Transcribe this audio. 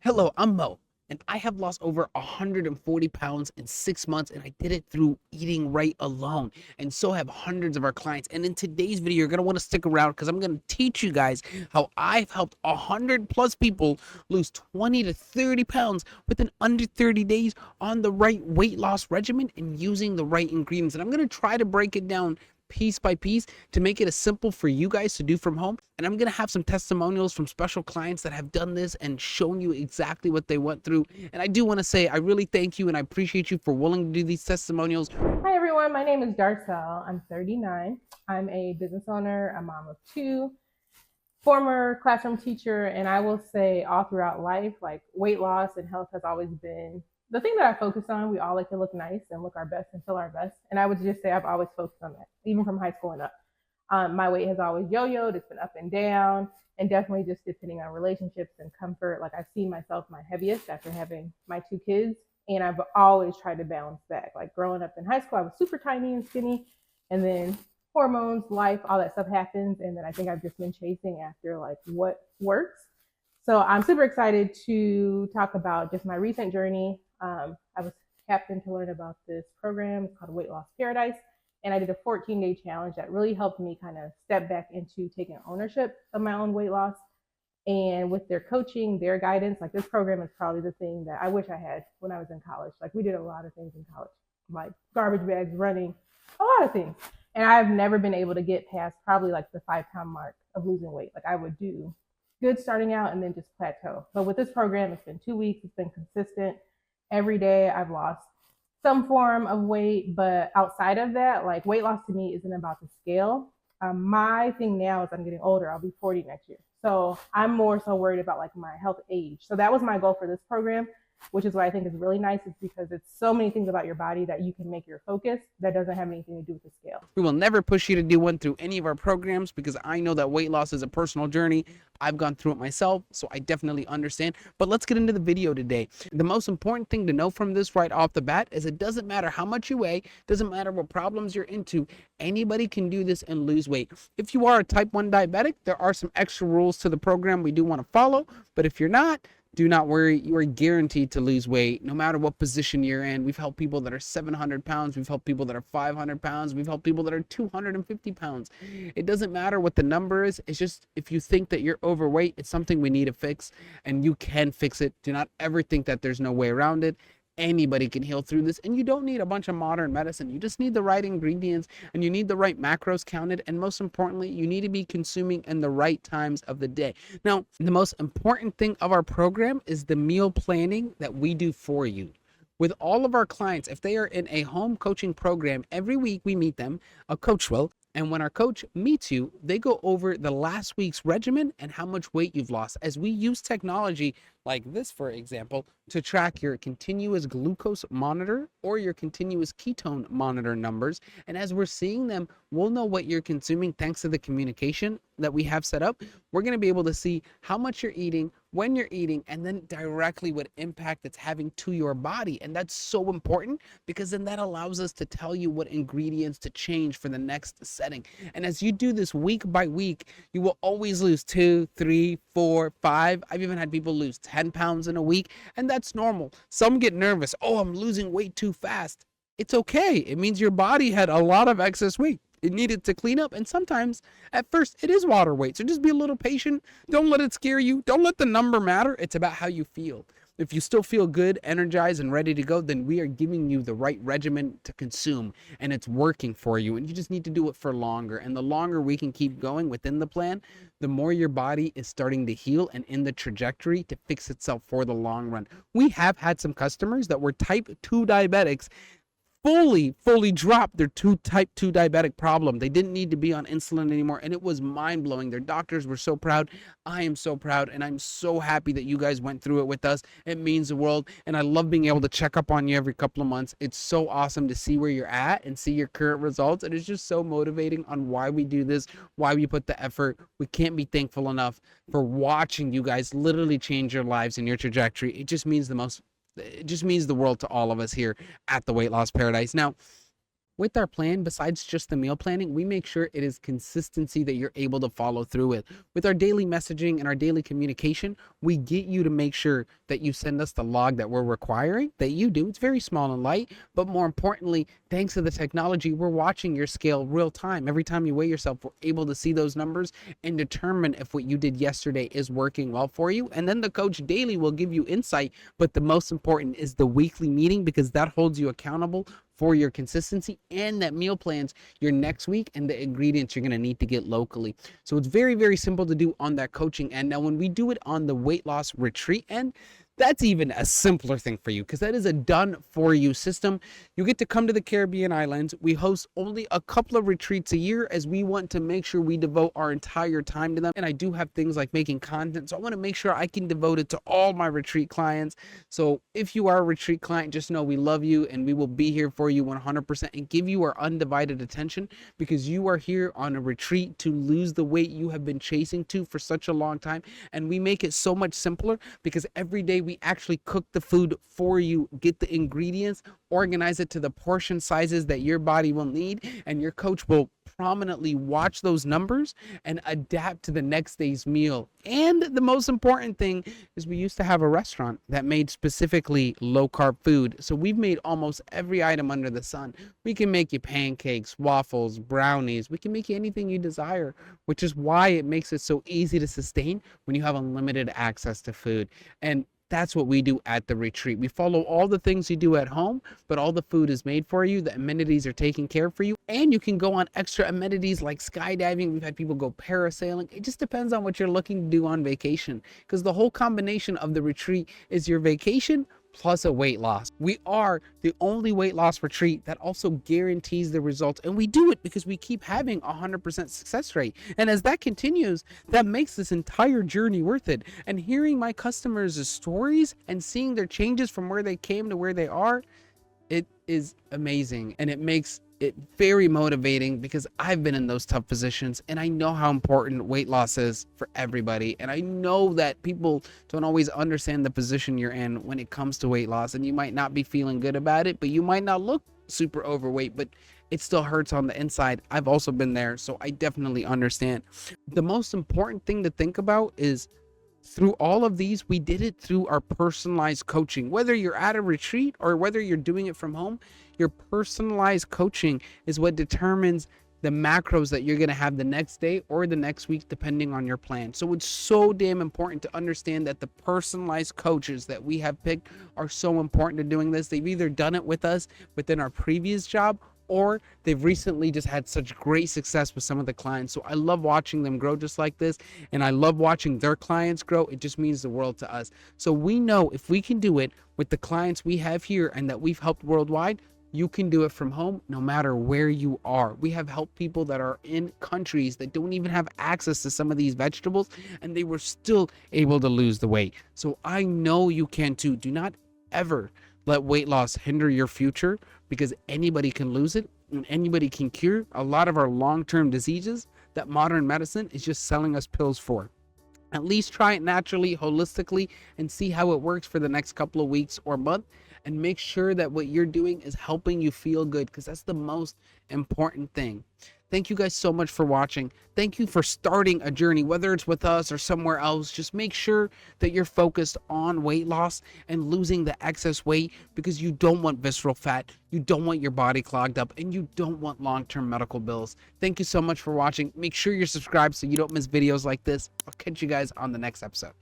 Hello, I'm Mo, and I have lost over 140 pounds in 6 months, and I did it through eating right alone. And so have hundreds of our clients. And in today's video, you're going to want to stick around because I'm going to teach you guys how I've helped 100 plus people lose 20 to 30 pounds within under 30 days on the right weight loss regimen and using the right ingredients. And I'm going to try to break it down piece by piece to make it as simple for you guys to do from home. And I'm going to have some testimonials from special clients that have done this and shown you exactly what they went through. And I do want to say I really thank you and I appreciate you for willing to do these testimonials. Hi everyone, my name is Darcel. I'm 39. I'm a business owner, a mom of two, former classroom teacher, and I will say all throughout life, like weight loss and health has always been the thing that I focus on. We all like to look nice and look our best and feel our best. And I would just say I've always focused on that, even from high school and up. My weight has always yo-yoed, it's been up and down, and definitely just depending on relationships and comfort. Like I've seen myself my heaviest after having my two kids, and I've always tried to balance back. Like growing up in high school, I was super tiny and skinny, and then hormones, life, all that stuff happens, and then I think I've just been chasing after like what works. So I'm super excited to talk about just my recent journey. I was happened to learn about this program. It's called WLParadise, and I did a 14-day challenge that really helped me kind of step back into taking ownership of my own weight loss. And with their coaching, their guidance, like this program is probably the thing that I wish I had when I was in college. Like we did a lot of things in college, like garbage bags, running, a lot of things. And I've never been able to get past probably like the 5 pound mark of losing weight. Like I would do good starting out and then just plateau. But with this program, it's been 2 weeks, it's been consistent. Every day I've lost some form of weight, but outside of that, like weight loss to me isn't about the scale. My thing now is I'm getting older. I'll be 40 next year. So I'm more so worried about like my health age. So that was my goal for this program, which is what I think is really nice, is because it's so many things about your body that you can make your focus that doesn't have anything to do with the scale. We will never push you to do one through any of our programs because I know that weight loss is a personal journey. I've gone through it myself, so I definitely understand. But let's get into the video today. The most important thing to know from this right off the bat is it doesn't matter how much you weigh, doesn't matter what problems you're into, anybody can do this and lose weight. If you are a type 1 diabetic, there are some extra rules to the program we do want to follow, but if you're not, do not worry, you are guaranteed to lose weight no matter what position you're in. We've helped people that are 700 pounds. We've helped people that are 500 pounds. We've helped people that are 250 pounds. It doesn't matter what the number is. It's just if you think that you're overweight, it's something we need to fix, and you can fix it. Do not ever think that there's no way around it. Anybody can heal through this, and you don't need a bunch of modern medicine. You just need the right ingredients, and you need the right macros counted, and most importantly, you need to be consuming in the right times of the day. Now, the most important thing of our program is the meal planning that we do for you. With all of our clients, if they are in a home coaching program, every week we meet them, a coach will, and when our coach meets you, they go over the last week's regimen and how much weight you've lost, as we use technology like this, for example, to track your continuous glucose monitor or your continuous ketone monitor numbers. And as we're seeing them, we'll know what you're consuming thanks to the communication that we have set up. We're going to be able to see how much you're eating, when you're eating, and then directly what impact it's having to your body. And that's so important because then that allows us to tell you what ingredients to change for the next setting. And as you do this week by week, you will always lose 2, 3, 4, 5. I've even had people lose 10 pounds in a week, and that's normal. Some get nervous. Oh, I'm losing weight too fast. It's okay. It means your body had a lot of excess weight. It needed to clean up, and sometimes at first it is water weight. So just be a little patient. Don't let it scare you. Don't let the number matter. It's about how you feel. If you still feel good, energized, and ready to go, then we are giving you the right regimen to consume, and it's working for you, and you just need to do it for longer. And the longer we can keep going within the plan, the more your body is starting to heal and in the trajectory to fix itself for the long run. We have had some customers that were type 2 diabetics fully dropped their type 2 diabetic problem. They didn't need to be on insulin anymore, and it was mind-blowing. Their doctors were so proud. I am so proud, and I'm so happy that you guys went through it with us. It means the world, and I love being able to check up on you every couple of months. It's so awesome to see where you're at and see your current results, and it's just so motivating on why we do this, why we put the effort. We can't be thankful enough for watching you guys literally change your lives and your trajectory. It just means the world to all of us here at the Weight Loss Paradise. Now, With our plan, besides just the meal planning, we make sure it is consistency that you're able to follow through with. With our daily messaging and our daily communication, we get you to make sure that you send us the log that we're requiring, that you do. It's very small and light, but more importantly, thanks to the technology, we're watching your scale real time. Every time you weigh yourself, we're able to see those numbers and determine if what you did yesterday is working well for you. And then the coach daily will give you insight, but the most important is the weekly meeting, because that holds you accountable for your consistency, and that meal plans your next week and the ingredients you're going to need to get locally. So it's very, very simple to do on that coaching end. Now, when we do it on the weight loss retreat end, that's even a simpler thing for you, because that is a done for you system. You get to come to the Caribbean islands. We host only a couple of retreats a year, as we want to make sure we devote our entire time to them. And I do have things like making content, so I want to make sure I can devote it to all my retreat clients. So if you are a retreat client, just know we love you and we will be here for you 100% and give you our undivided attention, because you are here on a retreat to lose the weight you have been chasing to for such a long time. And we make it so much simpler, because every day we actually cook the food for you, get the ingredients, organize it to the portion sizes that your body will need, and your coach will prominently watch those numbers and adapt to the next day's meal. And the most important thing is, we used to have a restaurant that made specifically low carb food. So we've made almost every item under the sun. We can make you pancakes, waffles, brownies. We can make you anything you desire, which is why it makes it so easy to sustain when you have unlimited access to food. And that's what we do at the retreat. We follow all the things you do at home, but all the food is made for you. The amenities are taken care of for you. And you can go on extra amenities like skydiving. We've had people go parasailing. It just depends on what you're looking to do on vacation, because the whole combination of the retreat is your vacation plus a weight loss. We are the only weight loss retreat that also guarantees the results. And we do it because we keep having 100% success rate. And as that continues, that makes this entire journey worth it. And hearing my customers' stories and seeing their changes from where they came to where they are, it is amazing. And it makes it very motivating, because I've been in those tough positions and I know how important weight loss is for everybody. And I know that people don't always understand the position you're in when it comes to weight loss, and you might not be feeling good about it, but you might not look super overweight, but it still hurts on the inside. I've also been there, so I definitely understand. The most important thing to think about is, through all of these, we did it through our personalized coaching. Whether you're at a retreat or whether you're doing it from home, your personalized coaching is what determines the macros that you're going to have the next day or the next week, depending on your plan. So it's so damn important to understand that the personalized coaches that we have picked are so important to doing this. They've either done it with us within our previous job, or they've recently just had such great success with some of the clients. So I love watching them grow just like this, and I love watching their clients grow. It just means the world to us. So we know if we can do it with the clients we have here and that we've helped worldwide, you can do it from home no matter where you are. We have helped people that are in countries that don't even have access to some of these vegetables, and they were still able to lose the weight. So I know you can too. Do not ever let weight loss hinder your future, because anybody can lose it and anybody can cure a lot of our long-term diseases that modern medicine is just selling us pills for. At least try it naturally, holistically, and see how it works for the next couple of weeks or month, and make sure that what you're doing is helping you feel good, because that's the most important thing. Thank you guys so much for watching. Thank you for starting a journey, whether it's with us or somewhere else. Just make sure that you're focused on weight loss and losing the excess weight, because you don't want visceral fat, you don't want your body clogged up, and you don't want long-term medical bills. Thank you so much for watching. Make sure you're subscribed so you don't miss videos like this. I'll catch you guys on the next episode.